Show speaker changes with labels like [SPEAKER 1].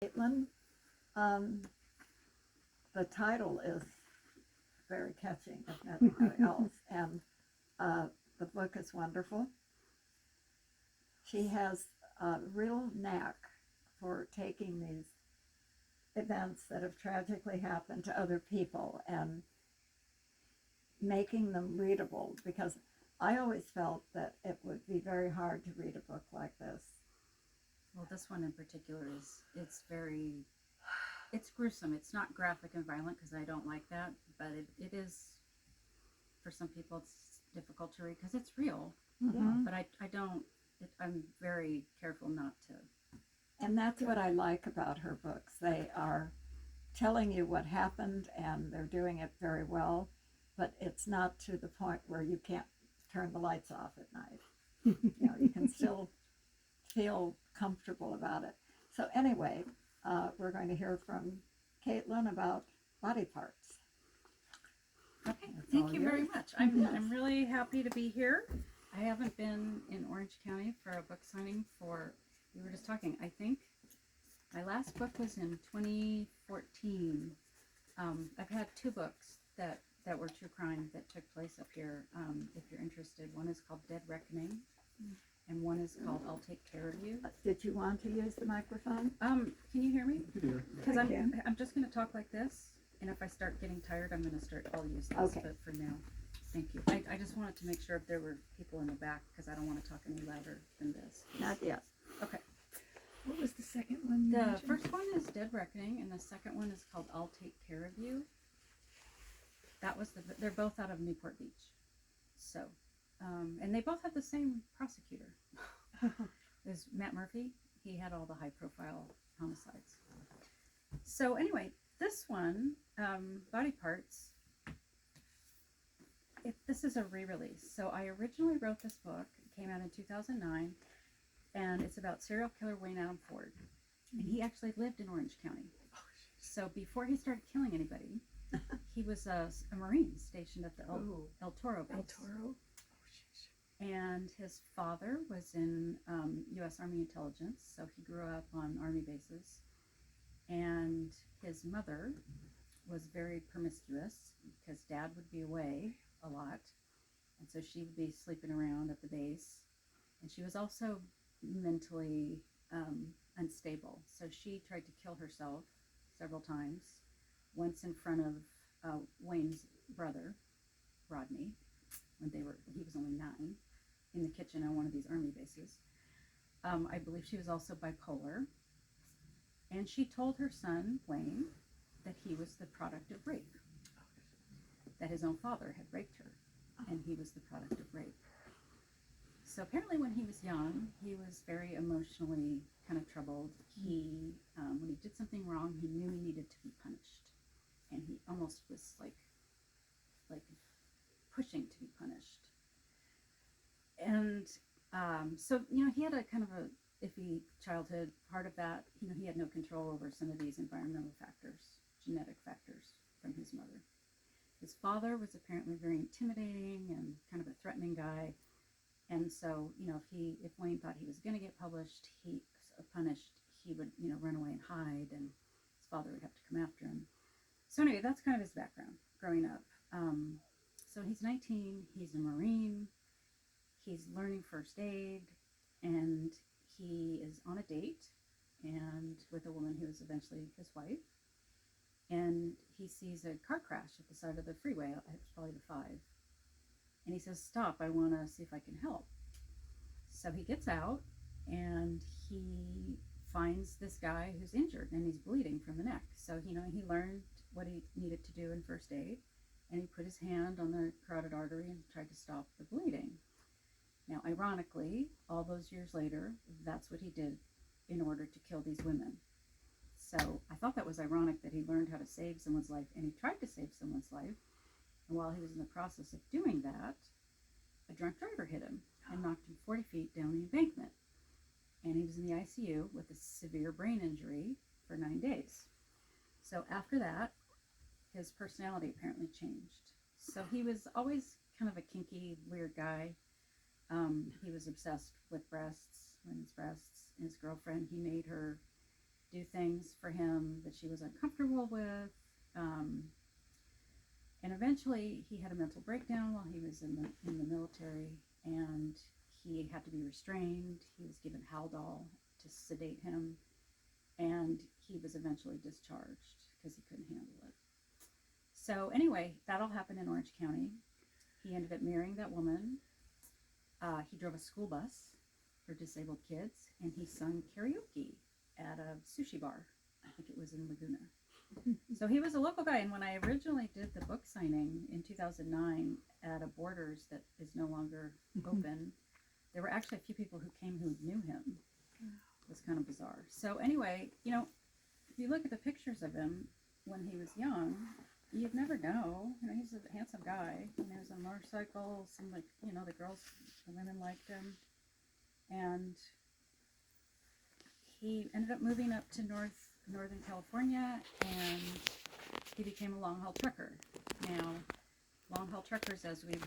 [SPEAKER 1] Caitlin. Um, the title is very catching, if nothing else, and uh, the book is wonderful. She has a real knack for taking these events that have tragically happened to other people and making them readable, because I always felt that it would be very hard to read a book like this.
[SPEAKER 2] Well, this one in particular it's gruesome. It's not graphic and violent because I don't like that, but it is, for some people, it's difficult to read because it's real.
[SPEAKER 1] Mm-hmm.
[SPEAKER 2] But I don't, I'm very careful not to.
[SPEAKER 1] And that's what I like about her books. They are telling you what happened and they're doing it very well, but it's not to the point where you can't turn the lights off at night. You can still feel comfortable about it. So anyway, we're going to hear from Caitlin about body parts.
[SPEAKER 2] Okay,
[SPEAKER 1] That's
[SPEAKER 2] thank
[SPEAKER 1] all
[SPEAKER 2] you
[SPEAKER 1] yours.
[SPEAKER 2] very much. I'm really happy to be here. I haven't been in Orange County for a book signing for, we were just talking, I think my last book was in 2014. I've had two books that were true crime that took place up here. If you're interested, one is called Dead Reckoning, and one is called I'll Take Care of You.
[SPEAKER 1] Did you want to use the microphone?
[SPEAKER 2] Can you hear me? Because
[SPEAKER 1] I can.
[SPEAKER 2] I'm just going to talk like this, and if I start getting tired, I'm going to I'll use this.
[SPEAKER 1] Okay.
[SPEAKER 2] But for now, thank you. I just wanted to make sure if there were people in the back, because I don't want to talk any louder than this.
[SPEAKER 1] Not yet.
[SPEAKER 2] Okay.
[SPEAKER 3] What was the second one?
[SPEAKER 2] The first one is Dead Reckoning, and the second one is called I'll Take Care of You. They're both out of Newport Beach. So, and they both have the same prosecutor. There's Matt Murphy. He had all the high profile homicides. So anyway, this one, Body Parts, this is a re-release. So I originally wrote this book. It came out in 2009, and it's about serial killer Wayne Adam Ford. And he actually lived in Orange County. So before he started killing anybody, he was a Marine stationed at the El Toro base.
[SPEAKER 3] El Toro?
[SPEAKER 2] And his father was in U.S. Army intelligence, so he grew up on Army bases. And his mother was very promiscuous because Dad would be away a lot. And so she would be sleeping around at the base. And she was also mentally unstable. So she tried to kill herself several times. Once in front of Wayne's brother, Rodney, when he was only 9, in the kitchen on one of these Army bases. I believe she was also bipolar. And she told her son, Wayne, that he was the product of rape. That his own father had raped her, and he was the product of rape. So apparently when he was young, he was very emotionally kind of troubled. He, when he did something wrong, he knew he needed to be punished. And he almost was like pushing to be punished. And so, he had a kind of a iffy childhood. Part of that, he had no control over some of these environmental factors, genetic factors from his mother. His father was apparently very intimidating and kind of a threatening guy. And so, if Wayne thought he was going to get punished, he would, run away and hide, and his father would have to come after him. So anyway, that's kind of his background growing up. So he's 19, he's a Marine, he's learning first aid, and he is on a date and with a woman who is eventually his wife. And he sees a car crash at the side of the freeway. It's probably the 5. And he says, "Stop, I want to see if I can help." So he gets out and he finds this guy who's injured and he's bleeding from the neck. So, he learned what he needed to do in first aid, and he put his hand on the carotid artery and tried to stop the bleeding. Now, ironically, all those years later, that's what he did in order to kill these women. So I thought that was ironic that he learned how to save someone's life, and he tried to save someone's life. And while he was in the process of doing that, a drunk driver hit him and knocked him 40 feet down the embankment. And he was in the ICU with a severe brain injury for 9 days. So after that, his personality apparently changed. So he was always kind of a kinky, weird guy. He was obsessed with breasts, women's breasts. His girlfriend, he made her do things for him that she was uncomfortable with. And eventually he had a mental breakdown while he was in the military, and he had to be restrained. He was given Haldol to sedate him, and he was eventually discharged because he couldn't handle it. So anyway, that all happened in Orange County. He ended up marrying that woman. He drove a school bus for disabled kids, and he sung karaoke at a sushi bar. I think it was in Laguna. So he was a local guy, and when I originally did the book signing in 2009 at a Borders that is no longer open, there were actually a few people who came who knew him. It was kind of bizarre. So anyway, you know, if you look at the pictures of him when he was young, you'd never know. You know, he's a handsome guy. You know, he was on a motorcycle. Some, like, you know, the women liked him. And he ended up moving up to Northern California, and he became a long-haul trucker. Now, long-haul truckers, as we